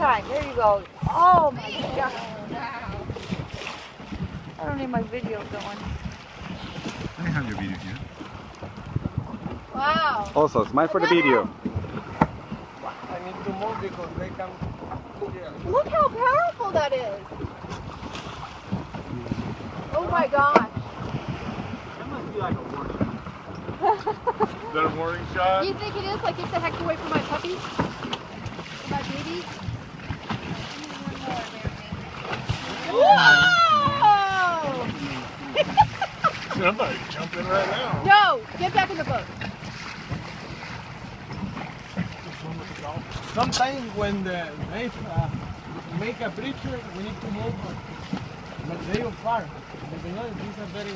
time. There you go. Oh my God. I don't need my video going. I have your video here. Wow. Also, smile for the video. I need to move because they can. Look how powerful that is. Oh my gosh. That must be like a warning. Is that a warning shot? You think it is? Like, get the heck away from my puppies? My babies? Whoa! Somebody's jumping right now. No! Get back in the boat. Sometimes when they make a breach, we need to move, but they are far. These are very